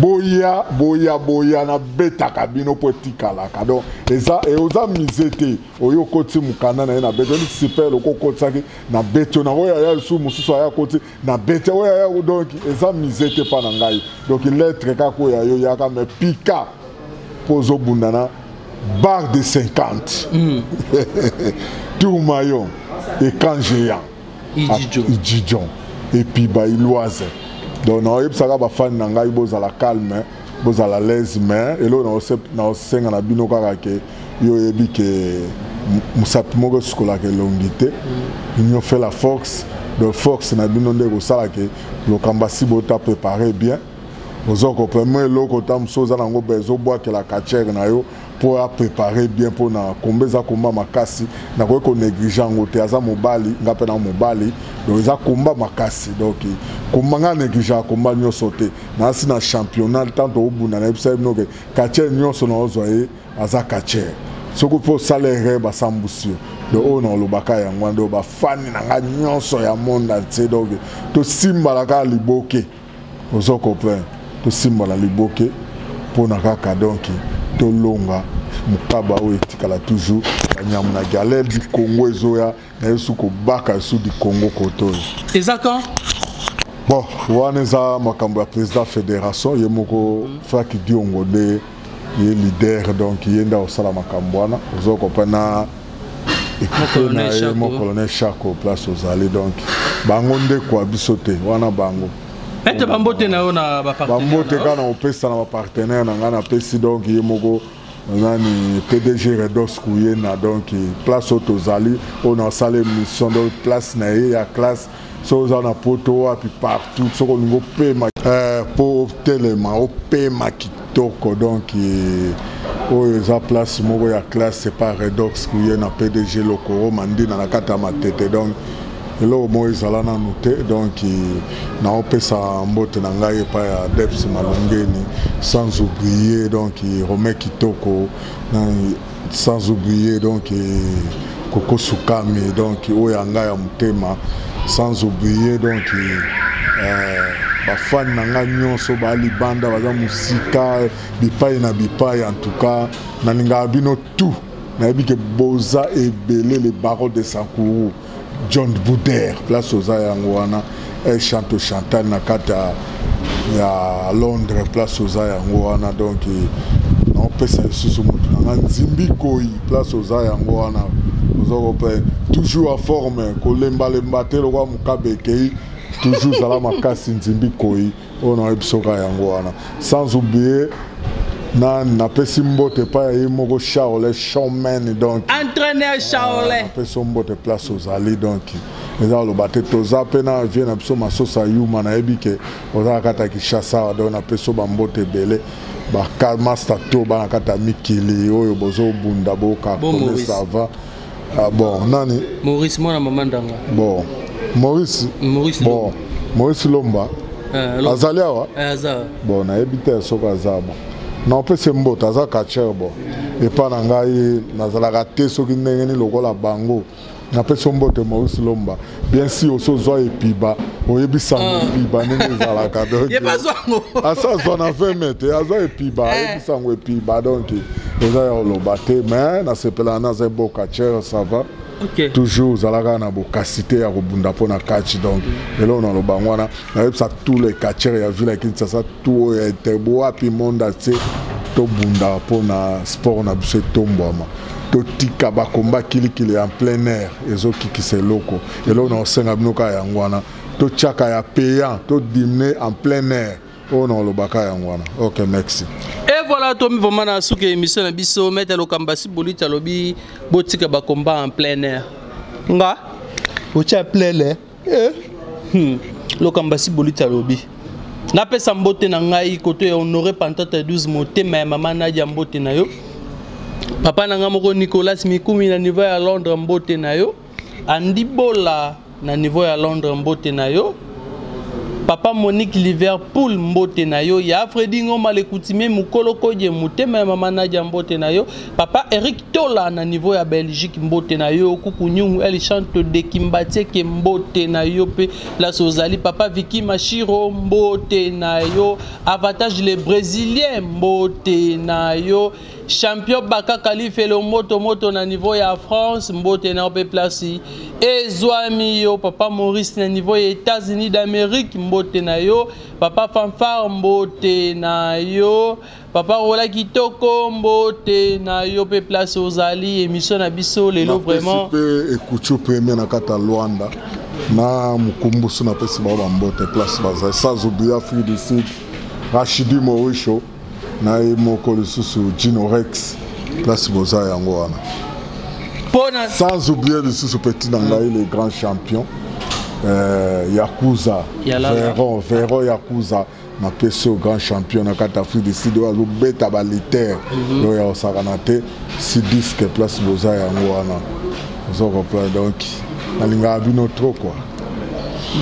boya na beta kabino politika la donc eza et oza misete oyo koti mukana na beta ni super loko kotsaki na beto na oya ya su mususu ya koti na beta oya ya donc eza misete pa na ngai donc lettre ka ko ya yo ya ka me pika pozo bundana barre de 50 Tourmaillon écran géant Idjijon et puis Iloise donc na oyebisaka bafani na ngai bozala calme bozala l'aise mais elo na osenga na bino kaka ke yo yebi ke musapi moko sukola ke longité union fait la force de force na bino nde kosala ke Lokambasi Bolite préparé bien ozoko premier eloko ta mosoza nango bezobwakela kachere na yo pour préparer bien pour na kombeza komba makasi na ko négliger ngo te aza mobali ngape na mobali donc eza komba makasi donc komanga négliger komba nyoso te na si na championnat tanto obuna na ebisa bino ke kachere nyoso na ozoye aza kachere soko po salaire ba sambusio de ono lobaka ya ngwando ba fani na nga nyoso ya monde entier donc to simbala ka liboke ozoko comprendre to simbala liboke pona kaka donc to longa mukaba o etikala toujours banyamu na galère du Congo ezoya na yesu ko baka sous du Congo koto ezaka bon waneza makambo ya président fédération yemoko Faki Diongo de ye leader donc yenda osala makambo wana ozoko pana équipe na ye colonel Chako place aux allées donc bango nde kwa bisote wana bango ete bambote na yo na ba partenaire bambote kana opesa na ba partenaire na ngana pesi donc yemoko nani PDG Redox Kuyena donc place aux allées on a salé mission donc place na ye ya classe so za na poto api partout so ko ngo pe ma pour tellement au pe ma kitoko donc oyo eza place moko ya classe c'est pas Redox kuye na PDG lokoro mandi na kata matete donc eloko moko ezala nanu te donc naopesa mbote na ngai epai ya Deps Malongeni sans oublier donc Romain Kitoko sans oublier donc Koko Sukami donc oyo ngai ya mutema sans oublier donc bafani na nga nyonso balibanda baza musika bipai na bipai en tout cas nalinga bino tout nayebi ke boza ebele le baron de Sankourou John Bouder place oza yango wana chante Chantal na kata ya Londres place oza yango wana donc naopesa lisusu mutu na nga Nzimbi Koi place oza yango wana toujours en forme kolembalemba te lokwa mukabe ekei toujours à la makasi Nzimbi Koi on a ebisoka yango wana sans oublier na pesi mbote pa ya moko Charles Showman donc entraîneur Charles pesi mbote place aux alliés donc eza lo batte toza pena vient na biso masosa yuma na ebike oza kata ki chassa donc na pesi ba mbote belé ba master to ba na kata mikili oyo bozo bunda boka comme ça va bon nani Maurice mona mamandanga bon Maurice bon Maurice Lomba azali awa bon na ebite soka azaba na opese mbota za kacher bon et pas na ngai nazalaka te soki ndenge ni lokola bango na pese mbote Maurice Lomba bien si oso zo epiba oyebisa epiba ndenge ezalaka donc asa zo na 20 mètres azo epiba oyebisa ngo epiba donc eza ya loba te mais na sepela na za bo kacher ça va. Okay. Toujours zalaka na bokasité ya kobunda pona catch donc lelo na lobangwana na ça tous les catcheurs ya ville qui ça tout était boa puis monde ate to bunda pona sport na biso tombama to tika ba combat kilikili en plein air ezoki kise loko lelo na osenga binoka ya ngwana to chaka ya payant to dîner en plein air oh non lobaka ya ngwana. OK, merci. Et voilà, Tommy, vraiment, dans cette émission, nous avons mis le Kambasi Bolite à l'objet, botika ba combat en plein air. Nga, botika plein air. Le Kambasi Bolite à l'objet. Na pesa mbote na ngai côté honoré Pantata 12 moté mais maman Nadia mbote na yo. Papa na ngamoko Nicolas Mikumi na niveau à Londres mbote na yo. Andi Bola na niveau à Londres mbote na yo. Papa Monique Liverpool mbote na yo ya Freddy Ngoma le coutumier mukolo koje mutema mama Nadia mbote na yo. Papa Eric Tola na niveau ya Belgique mbote na yo. Kuku Nyungu elle chante de Kimbatie ke mbote na yo pe la Sozali. Papa Vicky Machiro mbote na yo. Avantage les Brésiliens mbote na yo. Champion Baka Kalife le moto na niveau ya France mbote na pe place et Zoami yo. Papa Maurice na niveau ya États-Unis d'Amérique mbote na yo. Papa Fanfare mbote na yo. Papa Rola Kitoko mbote na yo pe place aux Ali émission na biso lelo vraiment écoute premier na kata Luanda na mukumbusu na pesi ba mbote place baza sans oublier Afrique du Sud Rachidi Morisho na moko lisusu Gino Rex place boza yango wana sans oublier lisusu petit ngai les grands champions Yakuza Véron Yakuza na peso grand champion na kata Afrique du Sud wa beta balitaire yo ya osakanate si disque place boza yango wana zoko plan donc nalinga bino trop quoi.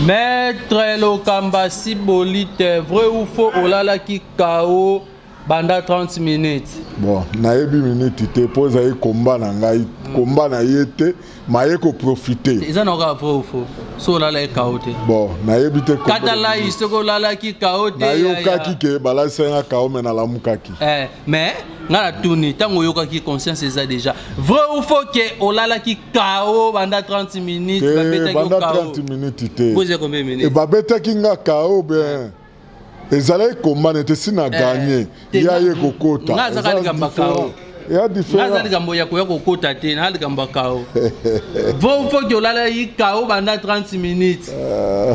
Maître Lokambasi Bolite, vrai ou faux olala ki KO banda 30 minutes. Bon, na yebi minute te pose ay combat na ngai, combat na yete, maye ko profiter. Ils en aura vrai ou faux. So olala ki KO te. Bon, na yebi te combat. Kata la istoko olala ki KO te. Na yo kaki ke bala senga KO mena la mukaki. Mais ngala tourni tango yoka ki conscience eza déjà. Vrai ou faux que olala ki KO banda 30 minutes, babeta ki KO. Banda 30 minutes te. Vous avez combien de minutes? Et babeta ki nga KO ben. Ezalai combat n'était si na gagné. Il y a eu kokota. Nga zaka ligamba KO. Il y a différent. Nga zaka ligambo ya kokota te na ligamba KO. Faut que olala yi KO banda 30 minutes.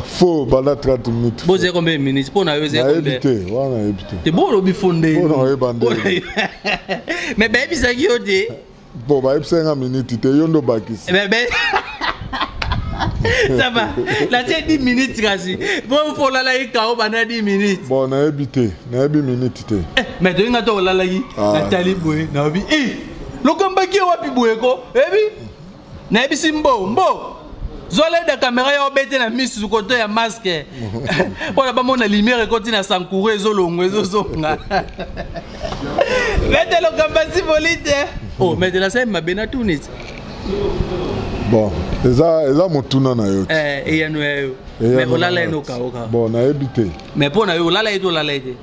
Faux banda 30 minutes. Vous avez combien de minutes pour na yo zeko combien? Évité, wana évité. Te bon lobi fondé. Bon na ebande. Mais baby ça qui ode. Bon ba epsenga minute te yondo bakisi. Mais Ça va. La tienne 10 minutes, Kasi. Bon, il faut la laïque au bana 10 minutes. Bon, on a habité. On a habité minutes. Mais tu as dit la laïque. Nathalie Boué. Nabi. Le combat qui est wapi Boué ko. Ebi. Nabi Simbo. Mbo. Zolé de caméra ya obete na mise sur côté ya masque. Pour la bamona lumière continue à s'encourir zolongo zozonga. Mettez le combat si volite. Oh, mais de la scène ma benatunit. Bon, eza motuna na yo. Et ya no yo. Mais olala no kaoka. Bon, na habité. Mais pour na yo olala eto olala ete.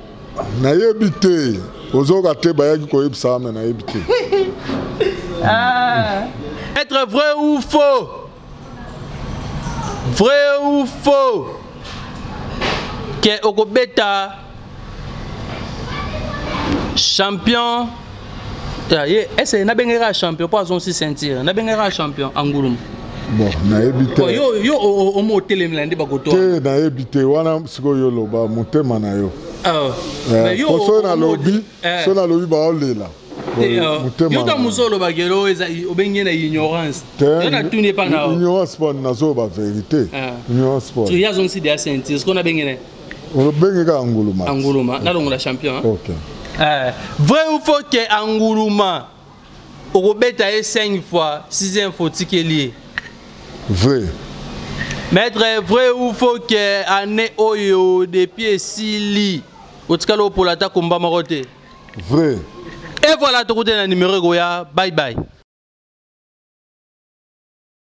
Na habité. Ozoka te bayaki ko yebisa na habité. Ah. Être vrai ou faux? Vrai ou faux? Que Okobeta champion. Est-ce que Nabengera champion pour son 6 ceinture? Nabengera champion Angoulum. Bon, na habité. Yo au mot télémlande bakoto. Te na habité wana siko yo loba motema na yo. Mais yo so na lobby ba olela. Yo ta musolo bagero obenye na ignorance. Yo na tuni pa na. Ignorance pas na zo ba vérité. Ignorance pas. Tu y a zone si de ceinture, ce qu'on a bengene. On bengeka Angouluma. Angouluma, là on la champion. OK. Vrai ou faux que Angouluma Okobeta 5 fois 6e fois tikeli? Vrai. Maître, vrai ou faux que année oyo depuis Sili otikalo pour l'attaque combat maroté? Vrai. Et voilà tout le numéro goya. Bye bye.